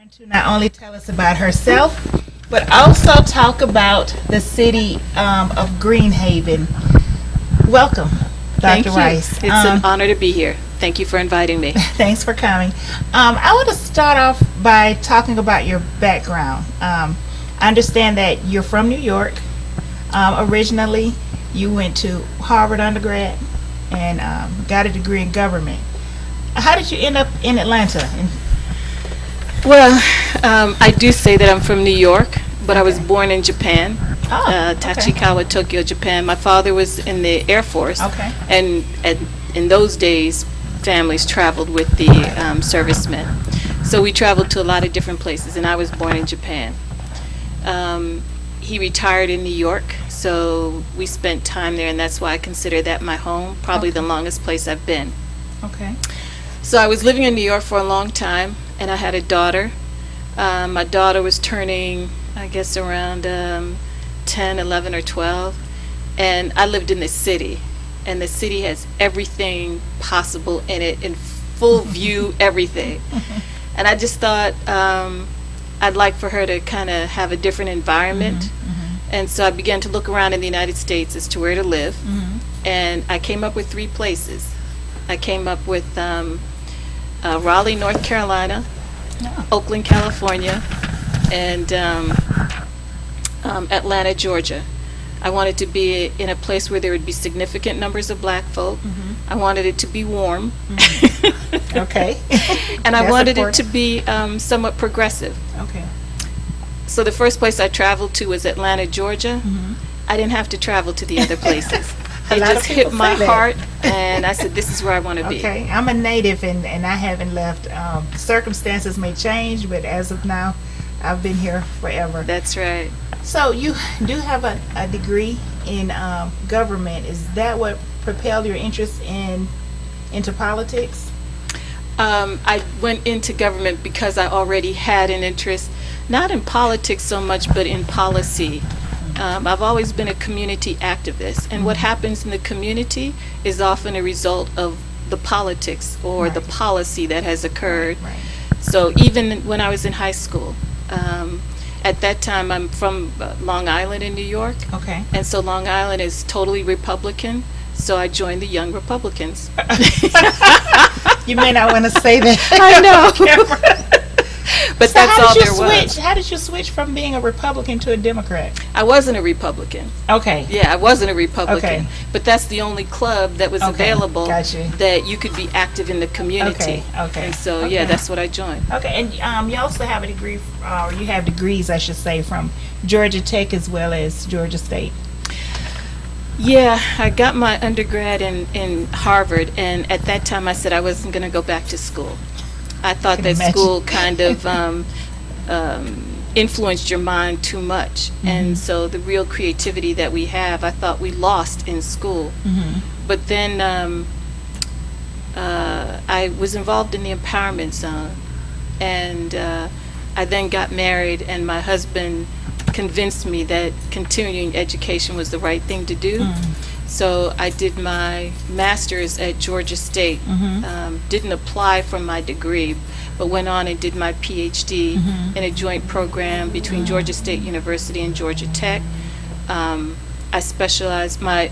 going to not only tell us about herself, but also talk about the city of Greenhaven. Welcome, Thank Dr. you. Rice. It's an honor to be here. Thank you for inviting me. Thanks for coming. I want to start off by talking about your background. I understand that you're from New York. Originally, you went to Harvard undergrad and got a degree in government. How did you end up in Atlanta? Well, I do say that I'm from New York, but I was born in Japan, Tachikawa, Tokyo, Japan. My father was in the Air Force, and in those days, families traveled with the servicemen. So we traveled to a lot of different places, and I was born in Japan. He retired in New York, so we spent time there, and that's why I consider that my home, probably the longest place I've been. Okay. So I was living in New York for a long time, and I had a daughter. My daughter was turning, I guess, around 10, 11, or 12, and I lived in the city, and the city has everything possible in it, in full view, everything. And I just thought I'd like for her to kind of have a different environment. And so I began to look around in the United States as to where to live, and I came up with 3 places. I came up with Raleigh, North Carolina, Oakland, California, and Atlanta, Georgia. I wanted to be in a place where there would be significant numbers of black folk. I wanted it to be warm. Okay. And I wanted it to be somewhat progressive. Okay. So the first place I traveled to was Atlanta, Georgia. I didn't have to travel to the other places. It just hit my heart, and I said, this is where I want to be. Okay, I'm a native, and I haven't left. Circumstances may change, but as of now, I've been here forever. That's right. So you do have a degree in government. Is that what propelled your interest into politics? I went into government because I already had an interest, not in politics so much, but in policy. I've always been a community activist, and what happens in the community is often a result of the politics or the policy that has occurred. So even when I was in high school, at that time I'm from Long Island in New York, and so Long Island is totally Republican, so I joined the Young Republicans. You may not want to say that. I know. But so that's all there was. How did you switch from being a Republican to a Democrat? I wasn't a Republican. Okay. Yeah, I wasn't a Republican. Okay. But that's the only club that was available that you could be active in the community. Okay. And so, yeah, that's what I joined. Okay, and you also have a degree, or you have degrees, I should say, from Georgia Tech as well as Georgia State. Yeah, I got my undergrad in Harvard, and at that time I said I wasn't going to go back to school. I thought that school kind of influenced your mind too much. And so the real creativity that we have, I thought we lost in school. But then I was involved in the empowerment zone, and I then got married, and my husband convinced me that continuing education was the right thing to do. So I did my master's at Georgia State. Didn't apply for my degree, but went on and did my PhD in a joint program between Georgia State University and Georgia Tech. I specialized, my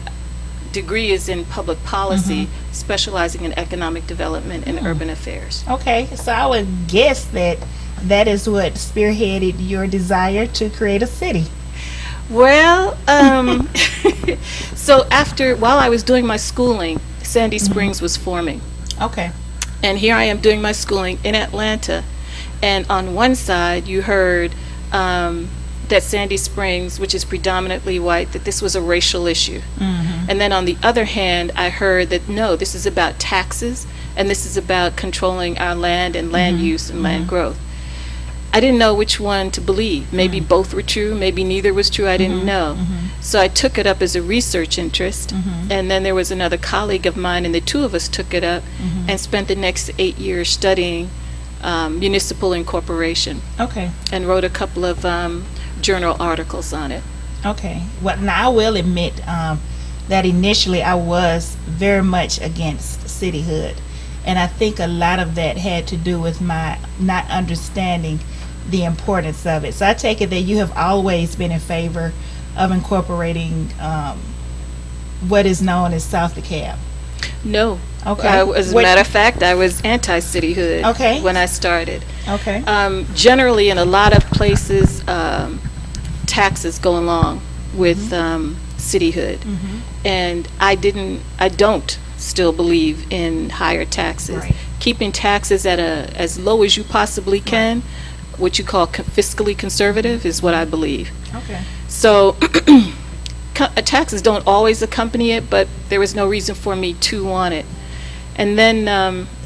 degree is in public policy, specializing in economic development and urban affairs. Okay, so I would guess that is what spearheaded your desire to create a city. Well, so while I was doing my schooling, Sandy Springs was forming. Okay. And here I am doing my schooling in Atlanta, and on one side you heard that Sandy Springs, which is predominantly white, that this was a racial issue. And then on the other hand, I heard that no, this is about taxes, and this is about controlling our land and land use and land growth. I didn't know which one to believe. Maybe both were true, maybe neither was true, I didn't know. So I took it up as a research interest, and then there was another colleague of mine, and the two of us took it up and spent the next 8 years studying municipal incorporation. Okay. And wrote a couple of journal articles on it. Okay. Well, now I will admit that initially I was very much against cityhood. And I think a lot of that had to do with my not understanding the importance of it. So I take it that you have always been in favor of incorporating what is known as South DeKalb. No. Okay. As a matter of fact, I was anti-cityhood Okay. when I started. Okay. Generally, in a lot of places, taxes go along with cityhood, and I don't still believe in higher taxes. Right. Keeping taxes at as low as you possibly can, what you call fiscally conservative, is what I believe. Okay. So taxes don't always accompany it, but there was no reason for me to want it. And then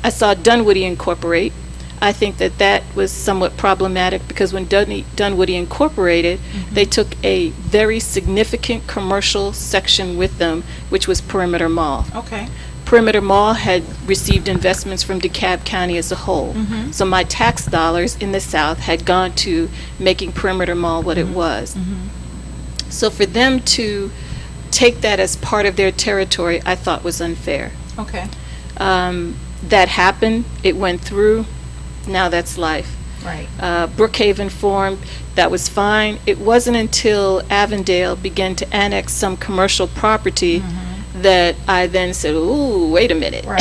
I saw Dunwoody incorporate. I think that was somewhat problematic because when Dunwoody incorporated, they took a very significant commercial section with them, which was Perimeter Mall. Okay. Perimeter Mall had received investments from DeKalb County as a whole. So my tax dollars in the South had gone to making Perimeter Mall what it was. So for them to take that as part of their territory, I thought was unfair. Okay. That happened. It went through. Now that's life. Right. Brookhaven formed. That was fine. It wasn't until Avondale began to annex some commercial property that I then said, ooh, wait a minute. Right.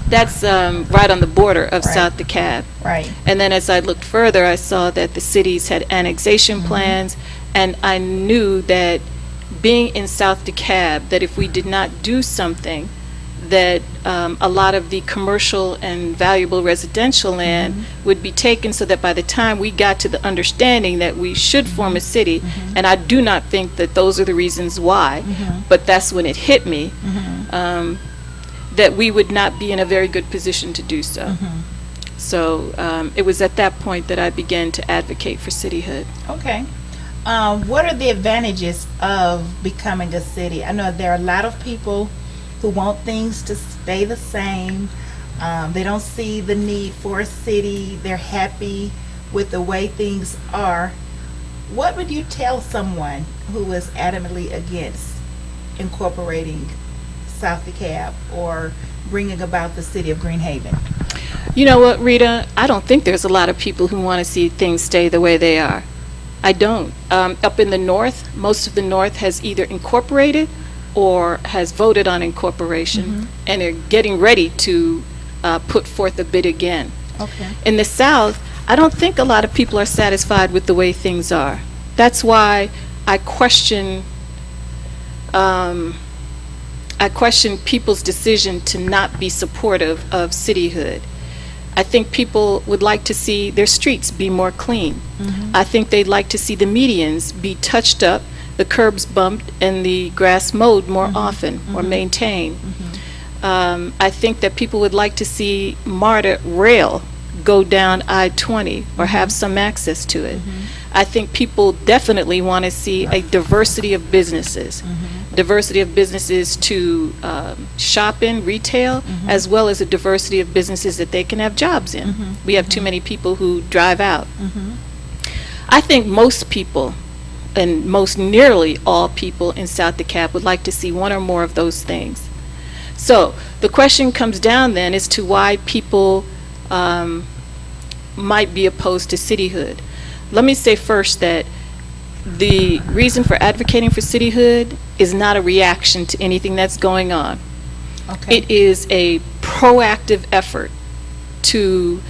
That's right on the border of Right. South DeKalb. Right. And then as I looked further, I saw that the cities had annexation plans, and I knew that being in South DeKalb, that if we did not do something, that a lot of the commercial and valuable residential land would be taken, so that by the time we got to the understanding that we should form a city, and I do not think that those are the reasons why, but that's when it hit me, that we would not be in a very good position to do so. So it was at that point that I began to advocate for cityhood. Okay. What are the advantages of becoming a city? I know there are a lot of people who want things to stay the same. They don't see the need for a city. They're happy with the way things are. What would you tell someone who is adamantly against incorporating South DeKalb or bringing about the city of Greenhaven? You know what, Rita? I don't think there's a lot of people who want to see things stay the way they are. I don't. Up in the North, most of the North has either incorporated or has voted on incorporation, and are getting ready to put forth a bid again. Okay. In the South, I don't think a lot of people are satisfied with the way things are. That's why I question people's decision to not be supportive of cityhood. I think people would like to see their streets be more clean. I think they'd like to see the medians be touched up, the curbs bumped, and the grass mowed more often or maintained. I think that people would like to see MARTA rail go down I-20 or have some access to it. I think people definitely want to see a diversity of businesses. Diversity of businesses to shop in, retail, as well as a diversity of businesses that they can have jobs in. We have too many people who drive out. I think most people, and most nearly all people in South DeKalb, would like to see one or more of those things. So the question comes down then as to why people might be opposed to cityhood. Let me say first that the reason for advocating for cityhood is not a reaction to anything that's going on. Okay. It is a proactive effort to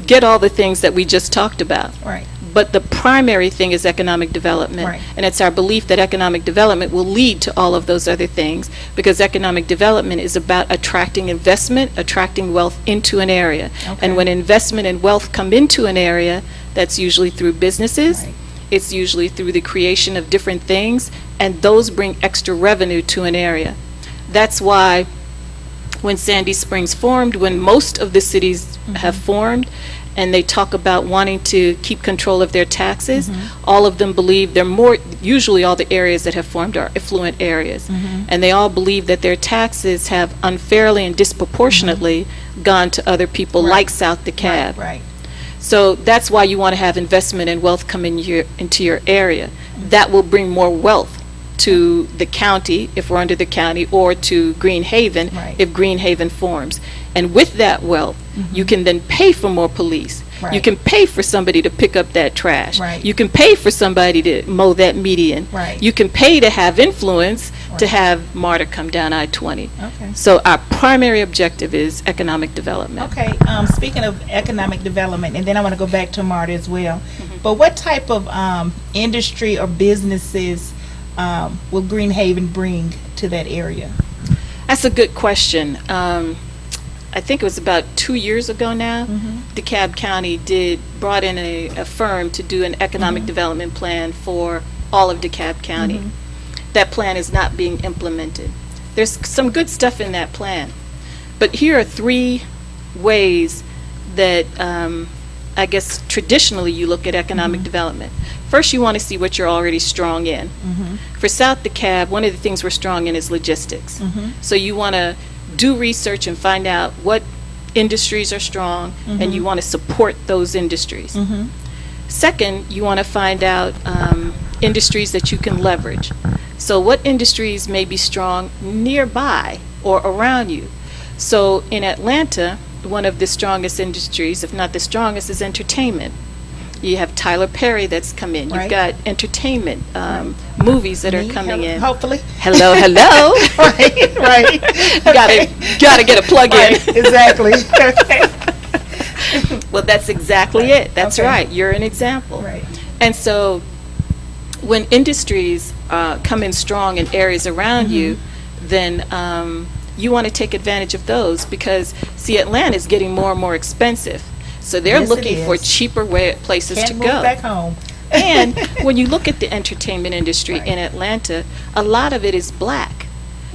get all the things that we just talked about. Right. But the primary thing is economic development. Right. And it's our belief that economic development will lead to all of those other things, because economic development is about attracting investment, attracting wealth into an area. Okay. And when investment and wealth come into an area, that's usually through businesses. Right. It's usually through the creation of different things, and those bring extra revenue to an area. That's why when Sandy Springs formed, when most of the cities have formed, and they talk about wanting to keep control of their taxes, all of them believe they're more, usually all the areas that have formed are affluent areas, and they all believe that their taxes have unfairly and disproportionately gone to other people like South DeKalb. Right. So that's why you want to have investment and wealth come into your area. That will bring more wealth to the county, if we're under the county, or to Greenhaven, Right. if Greenhaven forms. And with that wealth, you can then pay for more police. You Right. can pay for somebody to pick up that trash. Right. You can pay for somebody to mow that median. Right. You can pay to have influence to Right. have MARTA come down I-20. Okay. So our primary objective is economic development. Okay, speaking of economic development, and then I want to go back to MARTA as well, but what type of industry or businesses will Greenhaven bring to that area? That's a good question. I think it was about 2 years ago now, DeKalb County brought in a firm to do an economic development plan for all of DeKalb County. That plan is not being implemented. There's some good stuff in that plan, but here are 3 ways that I guess traditionally you look at economic development. First, you want to see what you're already strong in. For South DeKalb, one of the things we're strong in is logistics. So you want to do research and find out what industries are strong, and you want to support those industries. Second, you want to find out industries that you can leverage. So what industries may be strong nearby or around you? So in Atlanta, one of the strongest industries, if not the strongest, is entertainment. You have Tyler Perry that's come in. You've Right. got entertainment movies that are Me, coming in. Hopefully. Hello, hello. Right, right. Gotta get a plug in. Right, exactly. Okay. Well, that's exactly it. That's Okay. right. You're an example. Right. And so when industries come in strong in areas around you, then you want to take advantage of those because, see, Atlanta is getting more and more expensive. So they're Yes, it looking for is. cheaper places Can't to move go. back home. And when you look at the entertainment industry Right. in Atlanta, a lot of it is black.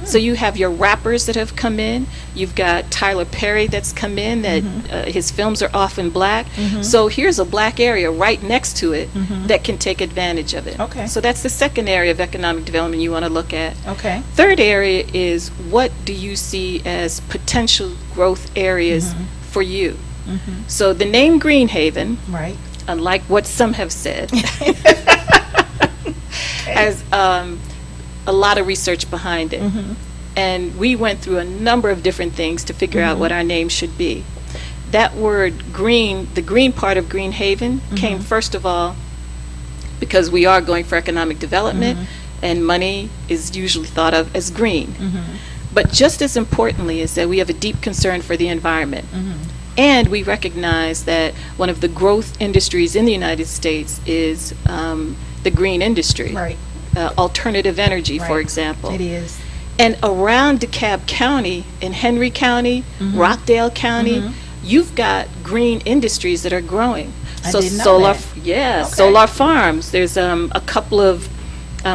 So you have your rappers that have come in. You've got Tyler Perry that's come in. That his films are often black. So here's a black area right next to it that can take advantage of it. Okay. So that's the second area of economic development you want to look at. Okay. Third area is what do you see as potential growth areas for you? So the name Greenhaven, Right. unlike what some have said, has a lot of research behind it. And we went through a number of different things to figure out what our name should be. That word green, the green part of Greenhaven, came first of all because we are going for economic development and money is usually thought of as green. But just as importantly is that we have a deep concern for the environment. And we recognize that one of the growth industries in the United States is the green industry. Right. Alternative energy, for Right. example. It is. And around DeKalb County, in Henry County, Rockdale County, you've got green industries that are growing. I So didn't know solar, that. Okay. solar farms. There's a couple of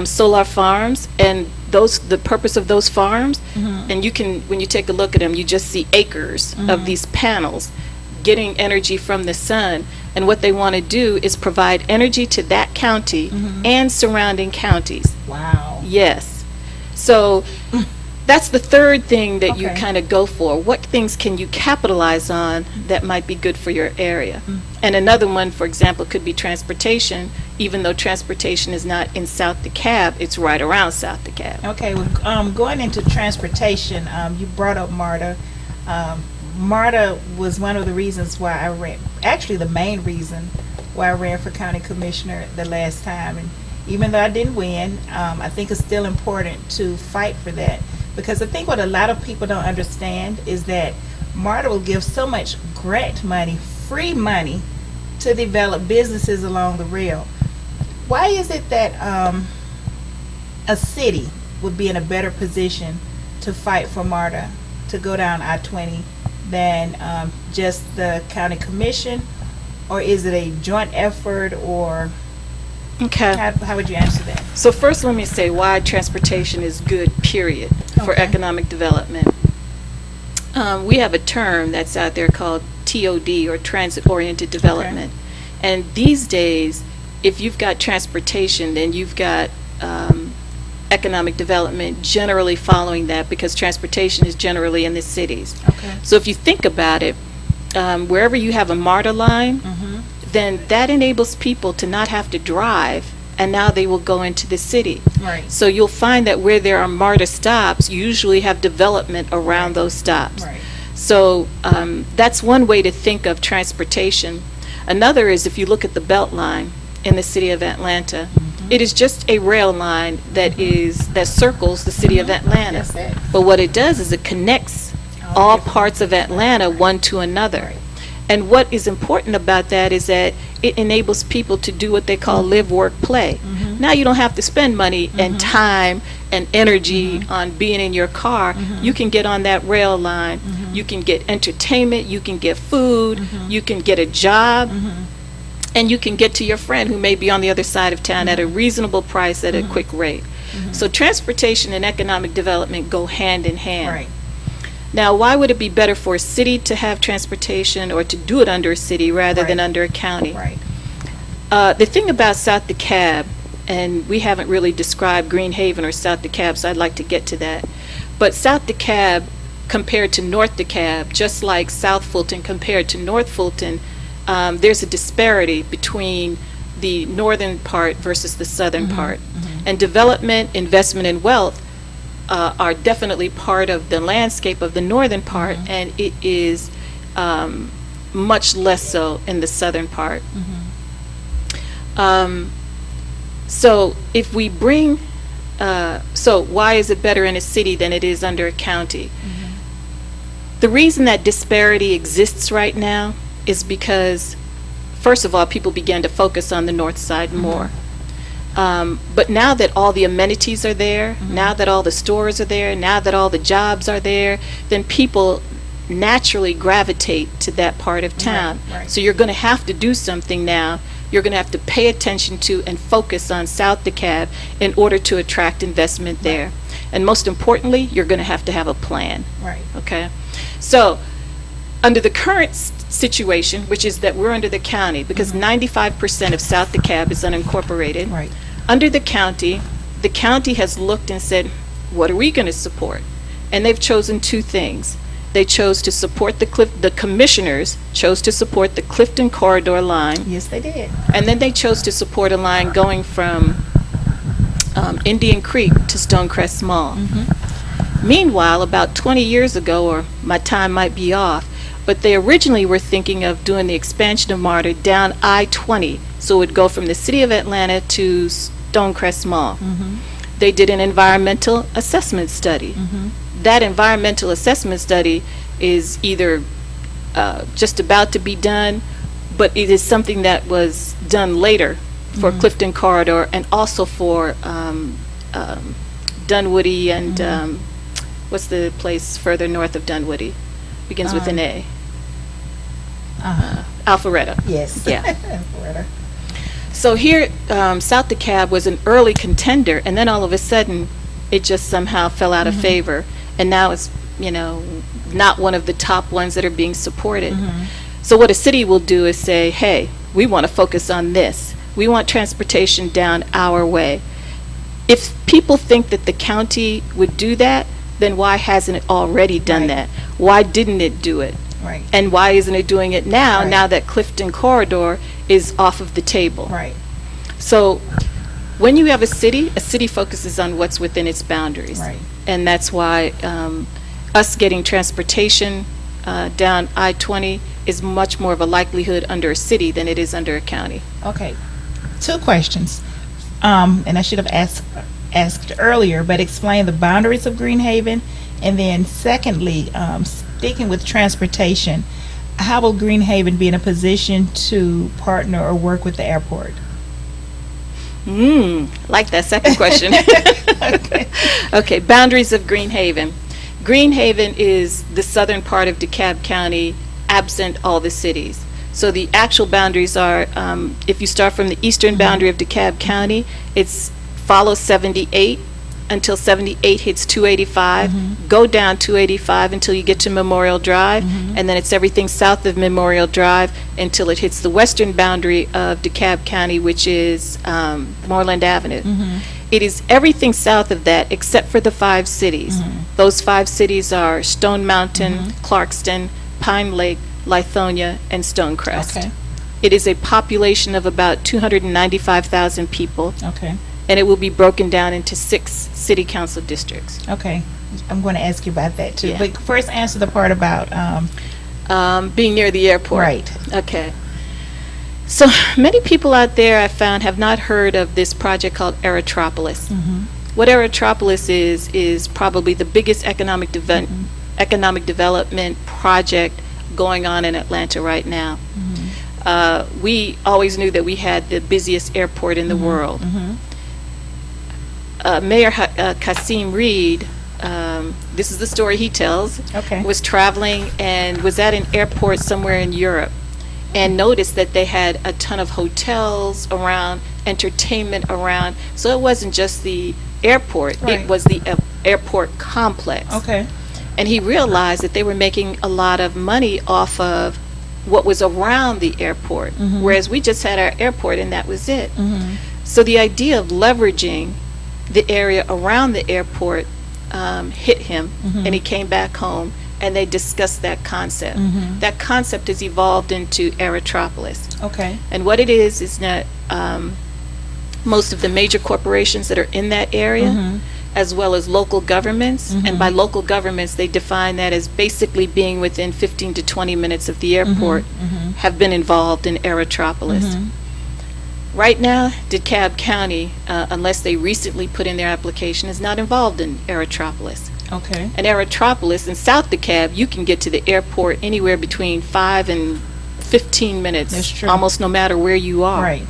solar farms, and the purpose of those farms, and you can, when you take a look at them, you just see acres of these panels getting energy from the sun. And what they want to do is provide energy to that county and surrounding counties. Wow. Yes. So that's the third thing that you Okay. kind of go for. What things can you capitalize on that might be good for your area? And another one, for example, could be transportation. Even though transportation is not in South DeKalb, it's right around South DeKalb. Okay, well, going into transportation, you brought up MARTA. MARTA was one of the reasons why I ran, actually the main reason why I ran for county commissioner the last time. And even though I didn't win, I think it's still important to fight for that. Because I think what a lot of people don't understand is that MARTA will give so much grant money, free money, to develop businesses along the rail. Why is it that a city would be in a better position to fight for MARTA to go down I-20 than just the county commission? Or is it a joint effort, or Okay. how would you answer that? So first let me say why transportation is good, period, for Okay. economic development. We have a term that's out there called TOD, or transit-oriented development. And these days, if you've got transportation, then you've got economic development generally following that, because transportation is generally in the cities. Okay. So if you think about it, wherever you have a MARTA line, then that enables people to not have to drive and now they will go into the city. Right. So you'll find that where there are MARTA stops, you usually have development around those stops. Right. So that's one way to think of transportation. Another is if you look at the Beltline in the city of Atlanta, it is just a rail line that circles the city of Atlanta. That's it. But what it does is it connects all parts of Atlanta one to another. Right. And what is important about that is that it enables people to do what they call live, work, play. Now you don't have to spend money and time and energy on being in your car. You can get on that rail line. You can get entertainment. You can get food. You can get a job. And you can get to your friend who may be on the other side of town at a reasonable price at a quick rate. So transportation and economic development go hand in hand. Right. Now, why would it be better for a city to have transportation or to do it under a city rather than under a county? Right. The thing about South DeKalb, and we haven't really described Greenhaven or South DeKalb, so I'd like to get to that. But South DeKalb compared to North DeKalb, just like South Fulton compared to North Fulton, there's a disparity between the northern part versus the southern part. And development, investment, and wealth are definitely part of the landscape of the northern part, and it is much less so in the southern part. So if we bring, so why is it better in a city than it is under a county? The reason that disparity exists right now is because, first of all, people began to focus on the north side more. But now that all the amenities are there, now that all the stores are there, now that all the jobs are there, then people naturally gravitate to that part of town. Right. So you're going to have to do something now. You're going to have to pay attention to and focus on South DeKalb in order to attract investment there. And most importantly, you're going to have a plan. Right. Okay? So under the current situation, which is that we're under the county, because 95% of South DeKalb is unincorporated. Right. Under the county has looked and said, what are we going to support? And they've chosen two things. They chose to support the commissioners chose to support the Clifton Corridor line. Yes, they did. And then they chose to support a line going from Indian Creek to Stonecrest Mall. Meanwhile, about 20 years ago, or my time might be off, but they originally were thinking of doing the expansion of MARTA down I-20, so it would go from the city of Atlanta to Stonecrest Mall. They did an environmental assessment study. That environmental assessment study is either just about to be done, but it is something that was done later for Clifton Corridor and also for Dunwoody and what's the place further north of Dunwoody? Begins with an A. Alpharetta. Yes. Yeah. Alpharetta. So here, South DeKalb was an early contender, and then all of a sudden, it just somehow fell out of favor, and now it's, not one of the top ones that are being supported. So what a city will do is say, hey, we want to focus on this. We want transportation down our way. If people think that the county would do that, then why hasn't it already done that? Why didn't it do it? Right. And why isn't it doing it now, Right. now that Clifton Corridor is off of the table? Right. So when you have a city focuses on what's within its boundaries. Right. And that's why us getting transportation down I-20 is much more of a likelihood under a city than it is under a county. Okay. 2 questions. And I should have asked earlier, but explain the boundaries of Greenhaven. And then secondly, sticking with transportation, how will Greenhaven be in a position to partner or work with the airport? Like that second question. Okay, boundaries of Greenhaven. Greenhaven is the southern part of DeKalb County, absent all the cities. So the actual boundaries are, if you start from the eastern boundary of DeKalb County, it's follow 78 until 78 hits 285, go down 285 until you get to Memorial Drive, and then it's everything south of Memorial Drive until it hits the western boundary of DeKalb County, which is Moreland Avenue. It is everything south of that except for the 5 cities. Those 5 cities are Stone Mountain, Clarkston, Pine Lake, Lithonia, and Stonecrest. Okay. It is a population of about 295,000 people, Okay. and it will be broken down into 6 city council districts. Okay. I'm going to ask you about that too. Yeah. But first, answer the part about Being near the airport. right. Okay. So many people out there, I found, have not heard of this project called Eritrepolis. Mm-hmm. What Eritrepolis is probably the biggest economic development project going on in Atlanta right now. Mm-hmm. We always knew that we had the busiest airport in the world. Mm-hmm. Mayor Kasim Reed, this is the story he tells, Okay. was traveling and was at an airport somewhere in Europe and noticed that they had a ton of hotels around, entertainment around. So it wasn't just the airport, Right. it was the airport complex. Okay. And he realized that they were making a lot of money off of what was around the airport, Mhm. whereas we just had our airport and that was it. Mm-hmm. So the idea of leveraging the area around the airport hit him, Mhm. and he came back home, and they discussed that concept. Mhm. That concept has evolved into Eritrepolis. Okay. And what it is that most of the major corporations that are in that area, Mhm. as well as local governments, Mhm. and by local governments, they define that as basically being within 15 to 20 minutes of the airport, Mhm. have been involved in Eritrepolis. Mhm. Right now, DeKalb County, unless they recently put in their application, is not involved in Eritrepolis. Okay. In Eritrepolis, in South DeKalb, you can get to the airport anywhere between 5 and 15 minutes, That's true. almost no matter where you are. Right.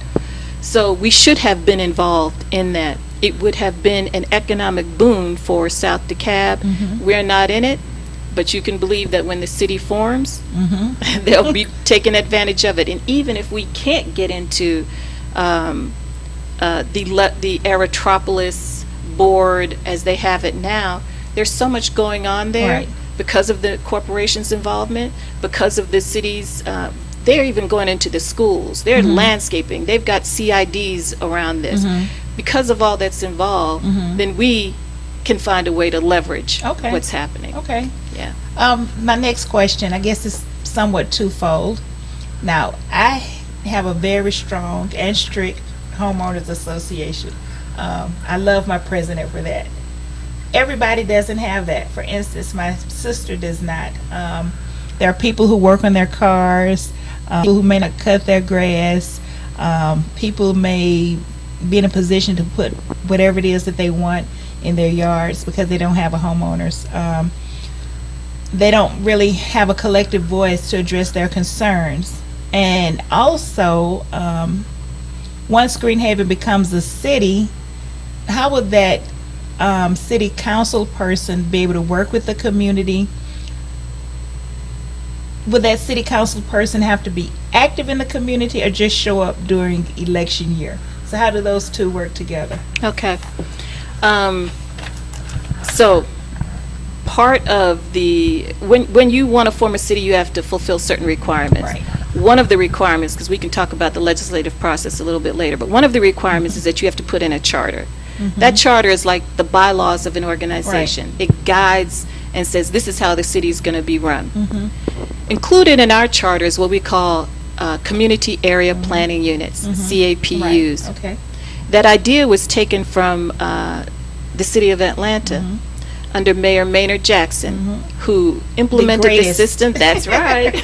So we should have been involved in that. It would have been an economic boon for South DeKalb. Mhm. We're not in it, but you can believe that when the city forms, Mm-hmm. they'll be taking advantage of it. And even if we can't get into the Eritrepolis board as they have it now, there's so much going on there Right. because of the corporation's involvement, because of the city's. They're even going into the schools. They're Mhm. landscaping. They've got CIDs around this. Mhm. Because of all that's involved, Mhm. then we can find a way to leverage Okay. what's happening. Okay. Yeah. My next question, I guess, is somewhat twofold. Now, I have a very strong and strict homeowners association. I love my president for that. Everybody doesn't have that. For instance, my sister does not. There are people who work on their cars, people who may not cut their grass, people may be in a position to put whatever it is that they want in their yards because they don't have a homeowners. They don't really have a collective voice to address their concerns. And also, once Greenhaven becomes a city, how would that city council person be able to work with the community? Would that city council person have to be active in the community or just show up during election year? So how do those two work together? Okay. So part of the when you want to form a city, you have to fulfill certain requirements. Right. One of the requirements, because we can talk about the legislative process a little bit later, but one of the requirements is that you have to put in a charter. That charter is like the bylaws of an organization. It guides and says this is how the city is going to be run. Included in our charter is what we call community area planning units, CAPUs. Right. Okay. That idea was taken from the city of Atlanta under Mayor Maynard Jackson, who implemented the greatest. system. That's right.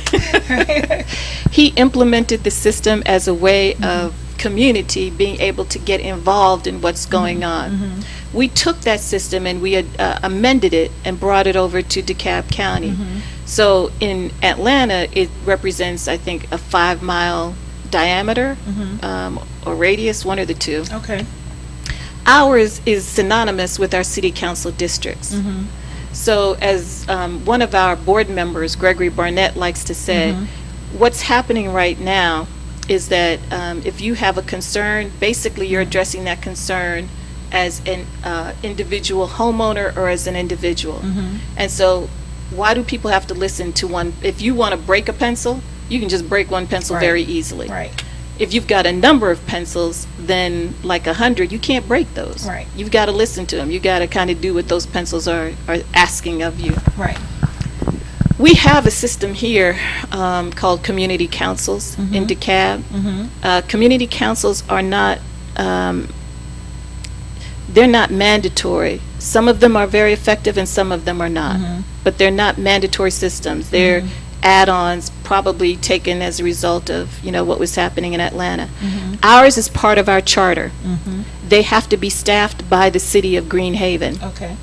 He implemented the system as a way of community being able to get involved in what's going on. We took that system and we had, amended it and brought it over to DeKalb County. So in Atlanta, it represents, I think, a 5-mile diameter or radius, one of the two. Okay. Ours is synonymous with our city council districts. So as one of our board members, Gregory Barnett, likes to say, what's happening right now is that if you have a concern, basically you're addressing that concern as an individual homeowner or as an individual. And so why do people have to listen to one? If you want to break a pencil, you can just break one pencil Right. very easily. Right. If you've got a number of pencils, then like 100, you can't break those. Right. You've got to listen to them. You've got to kind of do what those pencils are asking of you. Right. We have a system here called community councils in DeKalb. Community councils are not, they're not mandatory. Some of them are very effective and some of them are not. But they're not mandatory systems. They're add-ons probably taken as a result of, what was happening in Atlanta. Ours is part of our charter. They have to be staffed by the city of Greenhaven. Okay.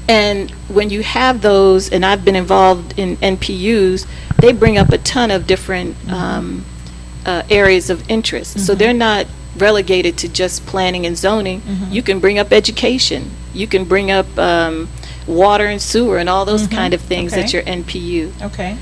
And when you have those, and I've been involved in NPUs, they bring up a ton of different areas of interest. So they're not relegated to just planning and zoning. You can bring up education. You can bring up water and sewer and all those kind of things at your NPU. Okay.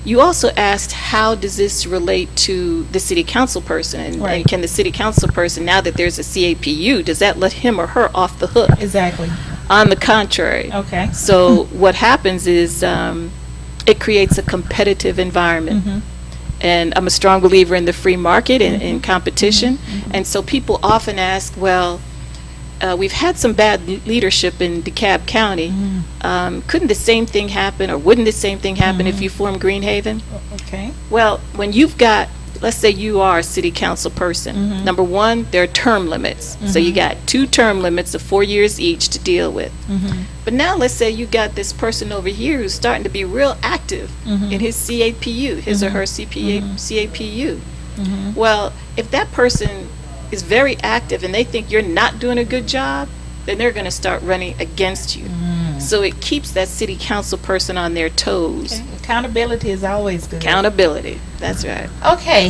You also asked, how does this relate to the city council person? And can the city council person, now that there's a CAPU, does that let him or her off the hook? Exactly. On the contrary. Okay. So what happens is it creates a competitive environment. And I'm a strong believer in the free market and in competition. And so people often ask, well, we've had some bad leadership in DeKalb County. Couldn't the same thing happen, or wouldn't the same thing happen if you form Greenhaven? Okay. Well, when you've got, let's say you are a city council person, number one, there are term limits. So you got 2 term limits of 4 years each to deal with. But now let's say you got this person over here who's starting to be real active in his CAPU, his or her CAPU. Well, if that person is very active and they think you're not doing a good job, then they're going to start running against you. So it keeps that city council person on their toes. Okay. Accountability is always good. Accountability, that's right. Okay,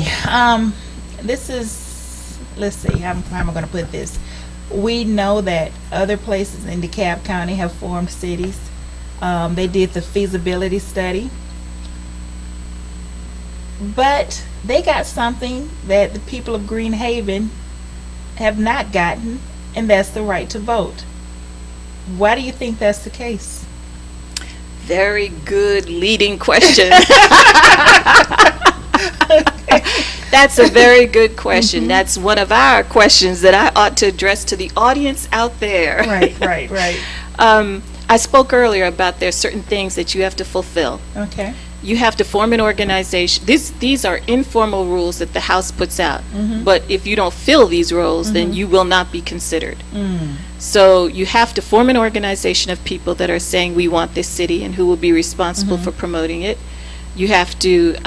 this is, let's see, how am I going to put this? We know that other places in DeKalb County have formed cities. They did the feasibility study. But they got something that the people of Greenhaven have not gotten, and that's the right to vote. Why do you think that's the case? Very good leading question. That's a very good question. That's one of our questions that I ought to address to the audience out there. Right. I spoke earlier about there's certain things that you have to fulfill. Okay. You have to form an organization. These are informal rules that the House puts out. But if you don't fill these roles, then you will not be considered. So you have to form an organization of people that are saying we want this city and who will be responsible for promoting it. You have to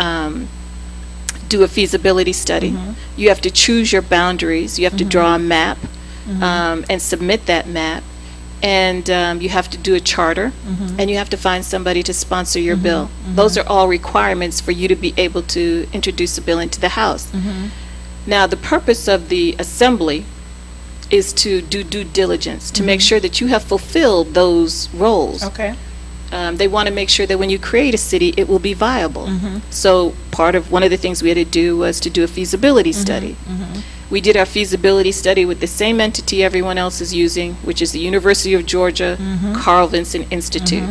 do a feasibility study. You have to choose your boundaries. You have to draw a map and submit that map. And you have to do a charter, and you have to find somebody to sponsor your bill. Those are all requirements for you to be able to introduce a bill into the House. Now, the purpose of the Assembly is to do due diligence, to make sure that you have fulfilled those roles. Okay. They want to make sure that when you create a city, it will be viable. So one of the things we had to do was to do a feasibility study. We did our feasibility study with the same entity everyone else is using, which is the University of Georgia Carl Vinson Institute.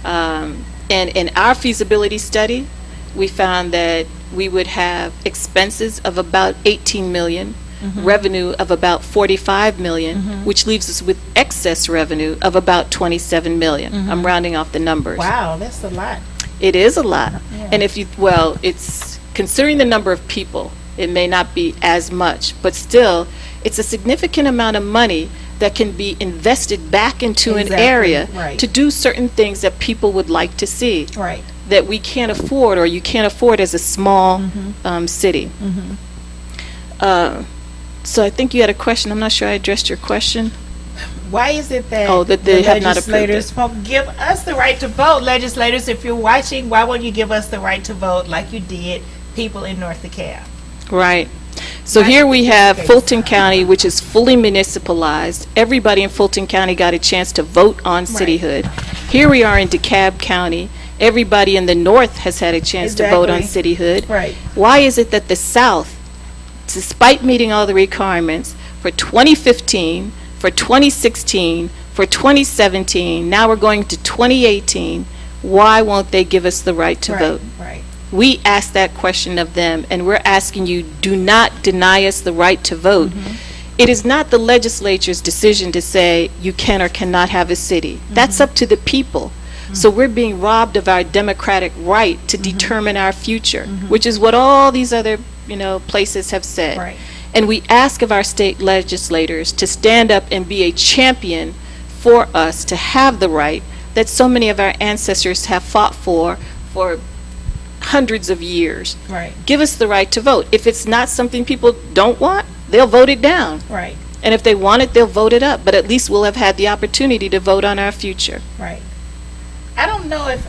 And in our feasibility study, we found that we would have expenses of about 18 million, revenue of about 45 million, which leaves us with excess revenue of about 27 million. I'm rounding off the numbers. Wow, that's a lot. It is a lot. And it's considering the number of people, it may not be as much, but still, it's a significant amount of money that can be invested back into an area to do certain things that people would like to see that we can't afford, or you can't afford as a small city. So I think you had a question. I'm not sure I addressed your question. Why is it that that they have not approved legislators won't give us the right to vote? Legislators, if you're watching, why won't you give us the right to vote like you did people in North DeKalb? Right. So here we have Fulton County, which is fully municipalized. Everybody in Fulton County got a chance to vote on cityhood. Here we are in DeKalb County. Everybody in the north has had a chance to vote on cityhood. Why is it that the South, despite meeting all the requirements for 2015, for 2016, for 2017, now we're going to 2018, why won't they give us the right to vote? We asked that question of them, and we're asking you, do not deny us the right to vote. It is not the legislature's decision to say you can or cannot have a city. That's up to the people. So we're being robbed of our democratic right to determine our future, which is what all these other, places have said. Right. And we ask of our state legislators to stand up and be a champion for us to have the right that so many of our ancestors have fought for hundreds of years. Right. Give us the right to vote. If it's not something people don't want, they'll vote it down. Right. And if they want it, they'll vote it up. But at least we'll have had the opportunity to vote on our future. Right. I don't know if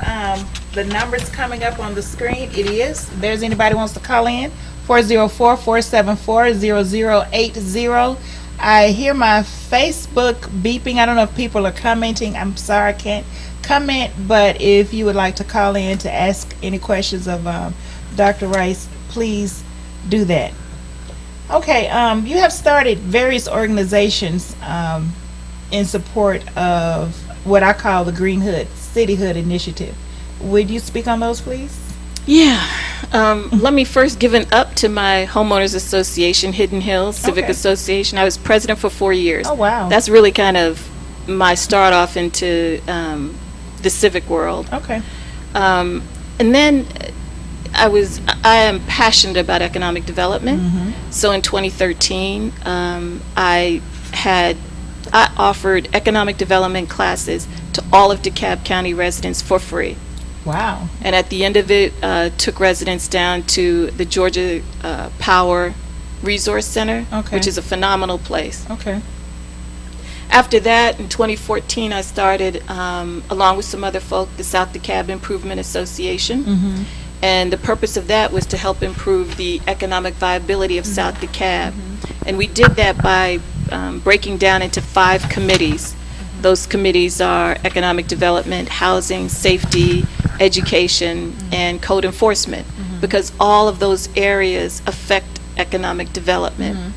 the number's coming up on the screen. It is. If there's anybody who wants to call in, 404-474-0080. I hear my Facebook beeping. I don't know if people are commenting. I'm sorry, I can't comment. But if you would like to call in to ask any questions of Dr. Rice, please do that. Okay, you have started various organizations in support of what I call the Greenhood Cityhood Initiative. Would you speak on those, please? Yeah. Let me first give an up to my homeowners association, Hidden Hills Civic Okay. Association. I was president for 4 years. Oh, wow. That's really kind of my start off into the civic world. Okay. And then I am passionate about economic development. So in 2013, I offered economic development classes to all of DeKalb County residents for free. Wow. And at the end of it, took residents down to the Georgia Power Resource Center, Okay. which is a phenomenal place. Okay. After that, in 2014, I started, along with some other folk, the South DeKalb Improvement Association. And the purpose of that was to help improve the economic viability of South DeKalb. And we did that by breaking down into 5 committees. Those committees are economic development, housing, safety, education, and code enforcement, because all of those areas affect economic development.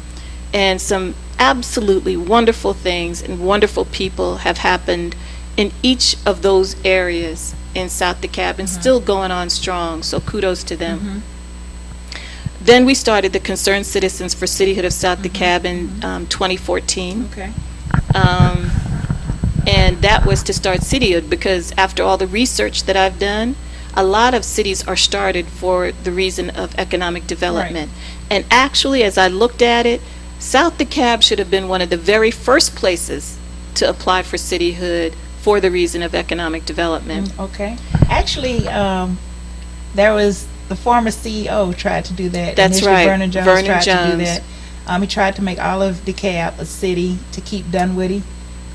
And some absolutely wonderful things and wonderful people have happened in each of those areas in South DeKalb and still going on strong, so kudos to them. Then we started the Concerned Citizens for Cityhood of South DeKalb in 2014. Okay. And that was to start cityhood, because after all the research that I've done, a lot of cities are started for the reason of economic development. And actually, as I looked at it, South DeKalb should have been one of the very first places to apply for cityhood for the reason of economic development. Okay. Actually, there was the former CEO tried to do that. That's Initially, right. Vernon Jones Vernon tried to do Jones. that. He tried to make all of DeKalb a city to keep Dunwoody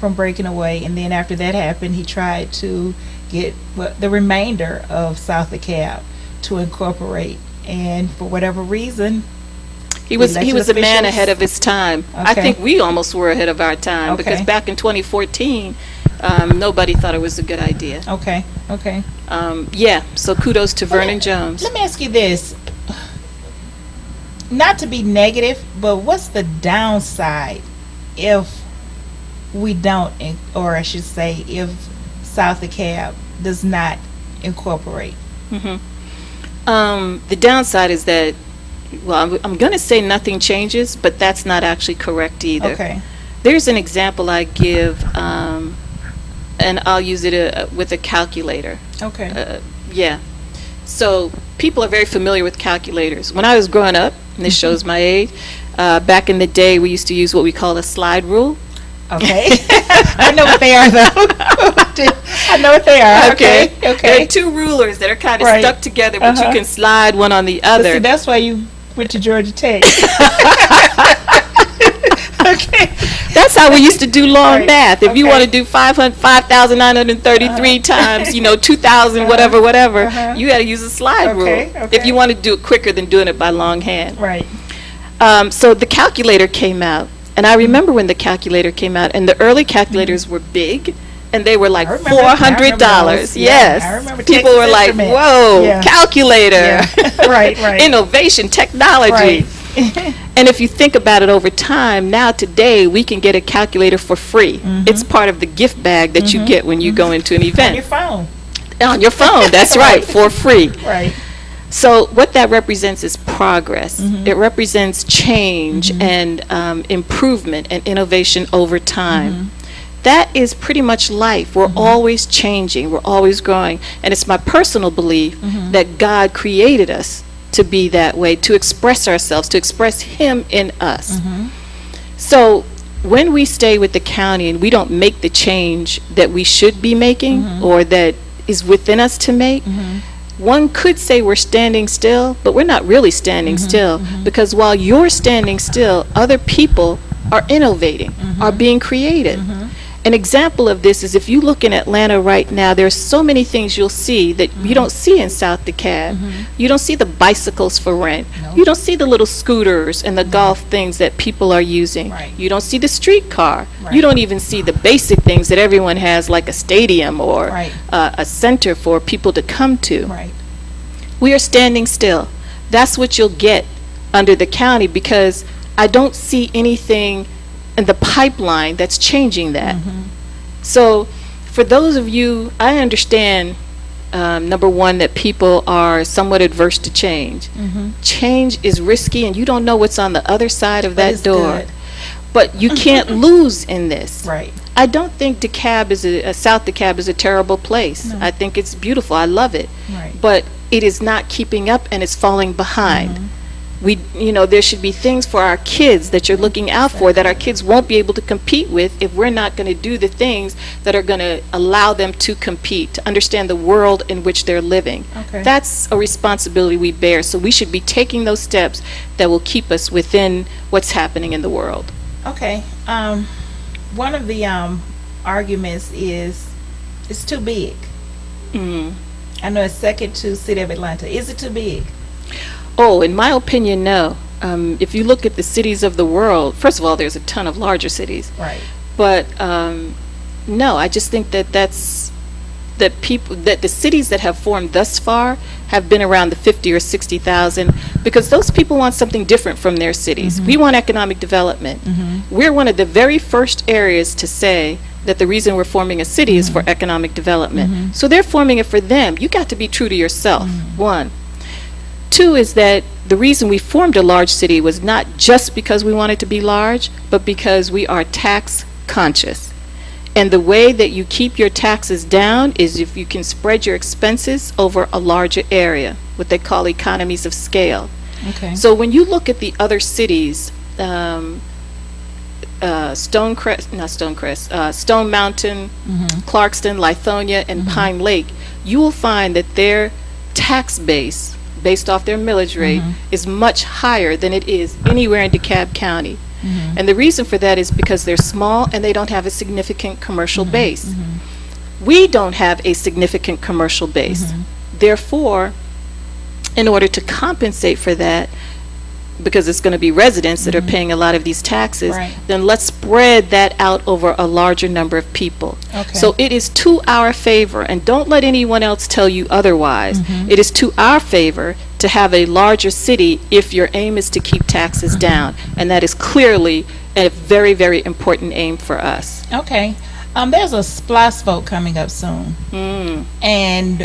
from breaking away, and then after that happened, he tried to get the remainder of South DeKalb to incorporate, and for whatever reason, He was a man officials- ahead of his time. I Okay. think we almost were ahead of our time, because Okay. back in 2014, nobody thought it was a good idea. Okay. Yeah, so kudos to Vernon Jones. Let me ask you this. Not to be negative, but what's the downside if we don't, or I should say, if South DeKalb does not incorporate? The downside is that, well, I'm going to say nothing changes, but that's not actually correct either. Okay. There's an example I give, and I'll use it with a calculator. Okay. Yeah. So people are very familiar with calculators. When I was growing up, and this shows my age, back in the day, we used to use what we call a slide rule. Okay. I know what they are, though. I know what they are. Okay. There are 2 rulers that are kind of Right. stuck together, but you can slide one on the other. See, that's why you went to Georgia Tech. Okay. That's how we used to do long Right. math. If you Okay. want to do 5,933 times, 2,000, whatever, you got to use a slide rule. Okay. If you want to do it quicker than doing it by longhand. Right. So the calculator came out. And I remember when the calculator came out, and the early calculators were big, and they were like I remember $400. those. Yeah, Yes. I remember People Texas were like, Instruments. whoa, Yeah. calculator. Yeah. Right. Innovation, technology. Right. And if you think about it over time, now today we can get a calculator for free. It's part of the gift bag that you get when you go into an On event. your phone. On your phone, that's right, for free. Right. So what that represents is progress. It represents change and improvement and innovation over time. that is pretty much life. We're always changing, we're always growing. And it's my personal belief that God created us to be that way, to express ourselves, to express Him in us. So when we stay with the county and we don't make the change that we should be making or that is within us to make, one could say we're standing still, but we're not really standing still, because while you're standing still, other people are innovating, are being creative. An example of this is if you look in Atlanta right now, there's so many things you'll see that you don't see in South DeKalb. You don't see the bicycles for rent. You don't see the little scooters and the golf things that people are using. You don't see the streetcar. You don't even see the basic things that everyone has, like a stadium or a center for people to come to. We are standing still. That's what you'll get under the county, because I don't see anything in the pipeline that's changing that. So for those of you, I understand, number one, that people are somewhat adverse to change. Change is risky, and you don't know what's on the other side of that door. Good. But you can't lose in this. I don't think DeKalb is South DeKalb is a terrible place. I think it's beautiful. I love it. But it is not keeping up, and it's falling behind. There should be things for our kids that you're looking out for that our kids won't be able to compete with if we're not going to do the things that are going to allow them to compete, to understand the world in which they're living. That's a responsibility we bear, so we should be taking those steps that will keep us within what's happening in the world. One of the arguments is it's too big. I know it's second to City of Atlanta. Is it too big? Oh, in my opinion, no. If you look at the cities of the world, first of all, there's a ton of larger cities. But no, I just think that that the cities that have formed thus far have been around the 50 or 60,000, because those people want something different from their cities. We want economic development. We're one of the very first areas to say that the reason we're forming a city is for economic development. So they're forming it for them. You got to be true to yourself, one. Two is that the reason we formed a large city was not just because we wanted to be large, but because we are tax conscious. And the way that you keep your taxes down is if you can spread your expenses over a larger area, what they call economies of scale. So when you look at the other cities, Stone Mountain, Clarkston, Lithonia, and Pine Lake, you will find that their tax base, based off their millage rate, is much higher than it is anywhere in DeKalb County. And the reason for that is because they're small and they don't have a significant commercial base. We don't have a significant commercial base. Therefore, in order to compensate for that, because it's going to be residents that are paying a lot of these taxes, then let's spread that out over a larger number of people. So it is to our favor, and don't let anyone else tell you otherwise. It is to our favor to have a larger city if your aim is to keep taxes down, and that is clearly a very, very important aim for us. There's a SPLOST vote coming up soon, and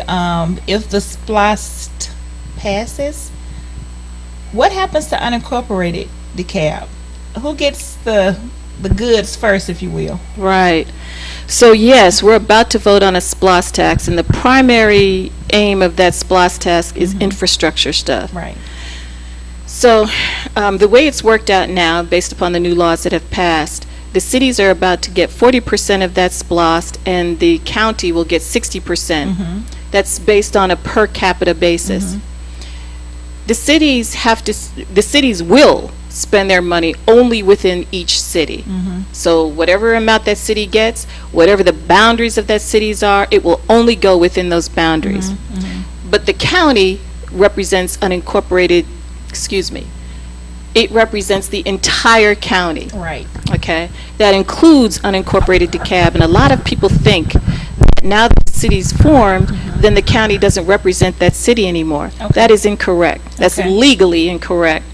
if the SPLOST passes, what happens to unincorporated DeKalb? Who gets the goods first, if you will? So yes, we're about to vote on a SPLOST tax, and the primary aim of that SPLOST tax is infrastructure stuff. So the way it's worked out now, based upon the new laws that have passed, the cities are about to get 40% of that SPLOST, and the county will get 60%. That's based on a per capita basis. The cities will spend their money only within each city. So whatever amount that city gets, whatever the boundaries of that cities are, it will only go within those boundaries. But the county represents unincorporated, it represents the entire county. That includes unincorporated DeKalb, and a lot of people think that now that the city's formed, then the county doesn't represent that city anymore. That is incorrect. That's legally incorrect.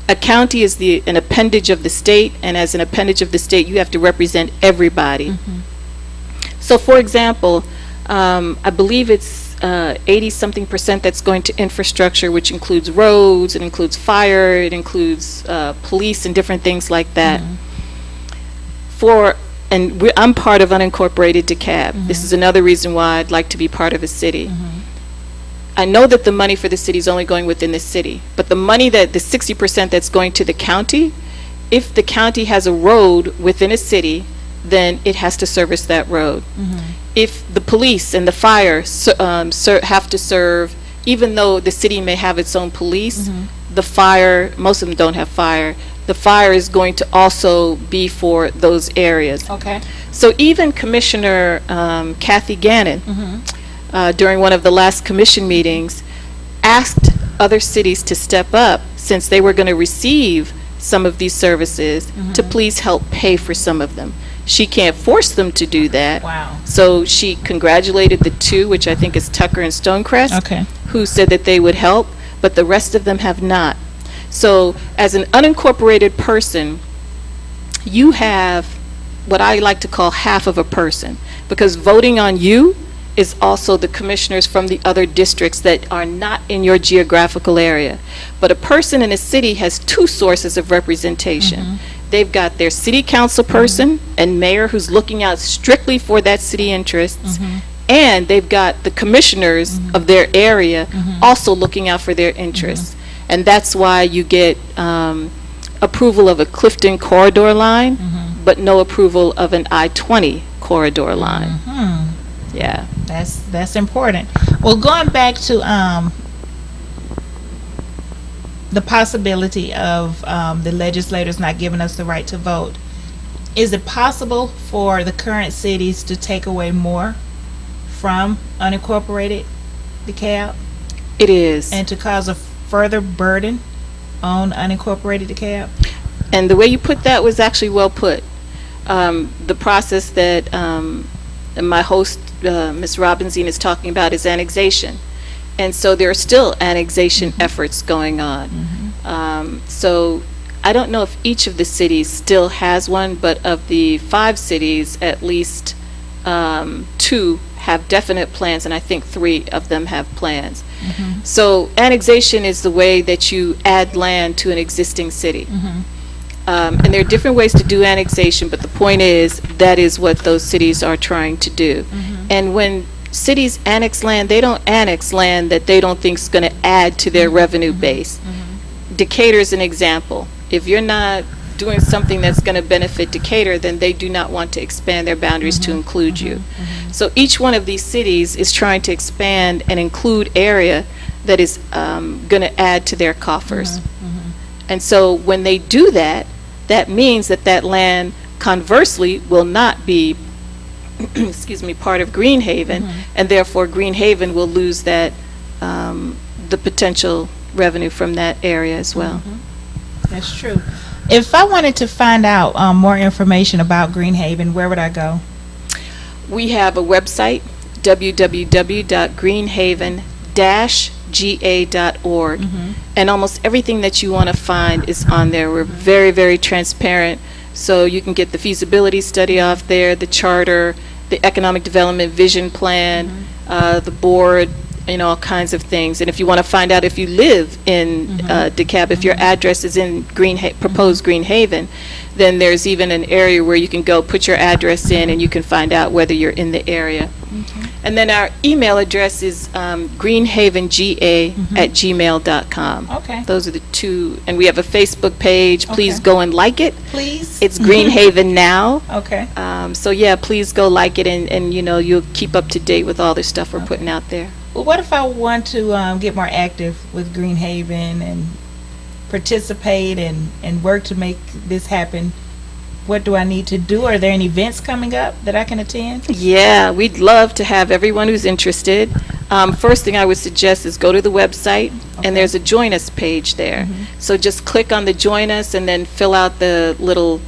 A county is an appendage of the state, and as an appendage of the state, you have to represent everybody. So, for example, I believe it's 80-something% that's going to infrastructure, which includes roads, it includes fire, it includes police and different things like that. For and I'm part of unincorporated DeKalb. This is another reason why I'd like to be part of a city. I know that the money for the city is only going within the city, but the money that the 60% that's going to the county, if the county has a road within a city, then it has to service that road. If the police and the fire have to serve, even though the city may have its own police, the fire, most of them don't have fire, the fire is going to also be for those areas. Okay. So even Commissioner Kathy Gannon, during one of the last commission meetings, asked other cities to step up, since they were going to receive some of these services, to please help pay for some of them. She can't force them to do that. Wow. So she congratulated the two, which I think is Tucker and Stonecrest, Okay. who said that they would help, but the rest of them have not. So as an unincorporated person, you have what I like to call half of a person, because voting on you is also the commissioners from the other districts that are not in your geographical area. But a person in a city has two sources of representation. They've got their city council person and mayor who's looking out strictly for that city interests, and they've got the commissioners of their area also looking out for their interests. And that's why you get approval of a Clifton corridor line, but no approval of an I-20 corridor line. Yeah. That's important. Well, going back to the possibility of the legislators not giving us the right to vote, is it possible for the current cities to take away more from unincorporated DeKalb It is. and to cause a further burden on unincorporated DeKalb? And the way you put that was actually well put. The process that my host, Ms. Robinson, is talking about is annexation. And so there are still annexation efforts going on. So I don't know if each of the cities still has one, but of the 5 cities, at least 2 have definite plans, and I think 3 of them have plans. So annexation is the way that you add land to an existing city. And there are different ways to do annexation, but the point is that is what those cities are trying to do. And when cities annex land, they don't annex land that they don't think is going to add to their revenue base. Decatur is an example. If you're not doing something that's going to benefit Decatur, then they do not want to expand their boundaries to include you. So each one of these cities is trying to expand and include area that is going to add to their coffers. And so when they do that, that means that that land conversely will not be excuse me, part of Greenhaven, and therefore Greenhaven will lose that the potential revenue from that area as well. That's true. If I wanted to find out more information about Greenhaven, where would I go? We have a website, www.greenhaven-ga.org, and almost everything that you want to find is on there. We're very, very transparent, so you can get the feasibility study off there, the charter, the economic development vision plan, the board, all kinds of things. And if you want to find out if you live in DeKalb, if your address is in proposed Greenhaven, then there's even an area where you can go put your address in and you can find out whether you're in the area. And then our email address is greenhavenga@gmail.com. Okay. Those are the 2. And we have a Facebook page. Please Okay. go and like it. Please. It's Greenhaven Now. Okay. So yeah, please go like it, and you'll keep up to date with all the stuff we're putting out there. Well, what if I want to get more active with Greenhaven and participate and work to make this happen? What do I need to do? Are there any events coming up that I can attend? Yeah, we'd love to have everyone who's interested. First thing I would suggest is go to the website, and there's a Join Us page there. So just click on the Join Us and then fill out the little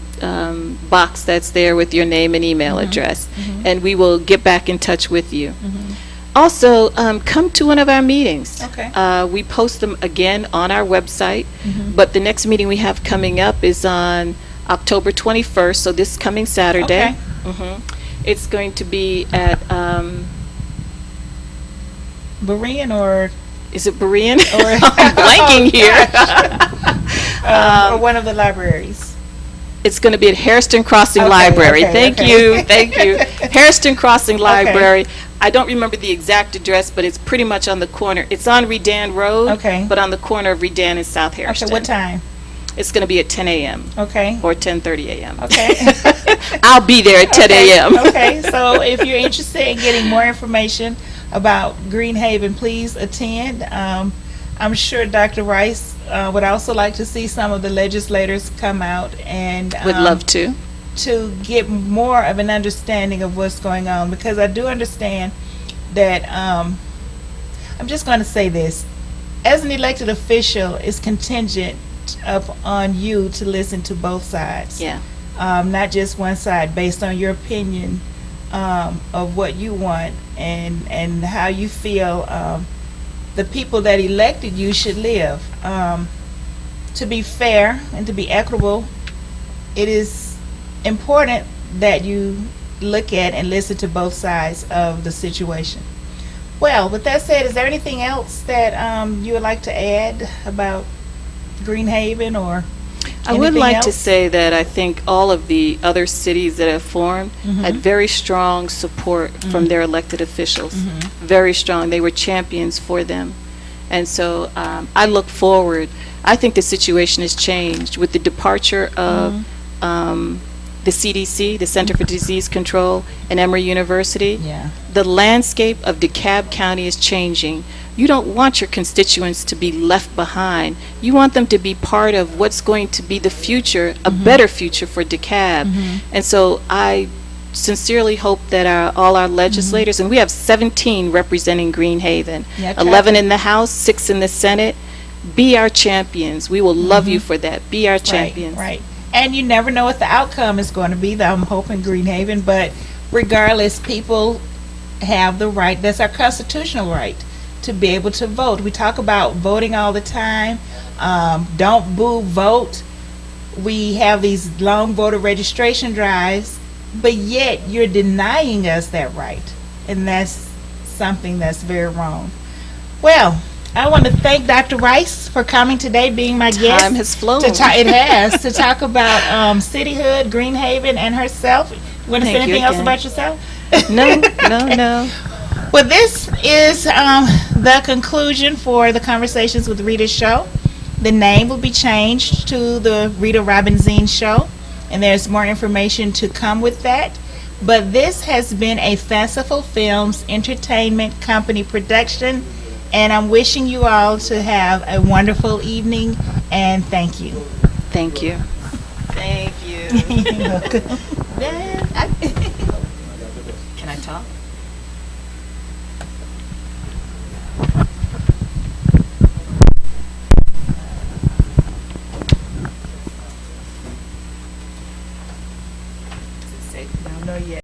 box that's there with your name and email address, and we will get back in touch with you. Also, come to one of our meetings. Okay. We post them again on our website, but the next meeting we have coming up is on October 21st, so this coming Saturday. It's going to be at Berean or is it Berean? Or I'm blanking here. or one of the libraries. It's going to be at Hairston Crossing Okay, Library. okay, Thank okay. you, thank you. Hairston Crossing Library. I don't remember the exact address, but it's pretty much on the corner. It's on Redan Road, Okay. but on the corner of Redan and South Hairston. Okay, what time? It's going to be at 10 a.m. Okay. or 10:30 a.m. Okay. I'll be there at 10 a.m. Okay, so if you're interested in getting more information about Greenhaven, please attend. I'm sure Dr. Rice would also like to see some of the legislators come out and Would love to. get more of an understanding of what's going on, because I do understand that I'm just going to say this: as an elected official, it's contingent upon you to listen to both sides. Yeah. Not just one side, based on your opinion of what you want and how you feel the people that elected you should live. To be fair and to be equitable, it is important that you look at and listen to both sides of the situation. Well, with that said, is there anything else that you would like to add about Greenhaven or I would anything like to else? say that I think all of the other cities that have formed had very strong support from their elected officials. Very strong. They were champions for them. And so I look forward. I think the situation has changed with the departure of the CDC, the Center for Disease Control, and Emory University. Yeah. The landscape of DeKalb County is changing. You don't want your constituents to be left behind. You want them to be part of what's going to be the future, a better future for DeKalb. And so I sincerely hope that all our legislators, and we have 17 representing Greenhaven, Yeah, 11 in the House, 6 in the Senate, be our champions. We will love you for that. Be our champions. Right. And you never know what the outcome is going to be, though. I'm hoping Greenhaven, but regardless, people have the right, that's our constitutional right, to be able to vote. We talk about voting all the time. Don't boo, vote. We have these long voter registration drives, but yet you're denying us that right. And that's something that's very wrong. Well, I want to thank Dr. Rice for coming today, being my guest. Time has flown. It has, to talk about cityhood, Greenhaven, and herself. You want to say Thank you anything else again. about yourself? No. Well, this is the conclusion for the Conversations with Rita Show. The name will be changed to the Rita Robinzine Show, and there's more information to come with that. But this has been a Fanciful Films Entertainment Company production, and I'm wishing you all to have a wonderful evening, and thank you. Thank you. Thank you. You're welcome. Can I talk? I don't know yet.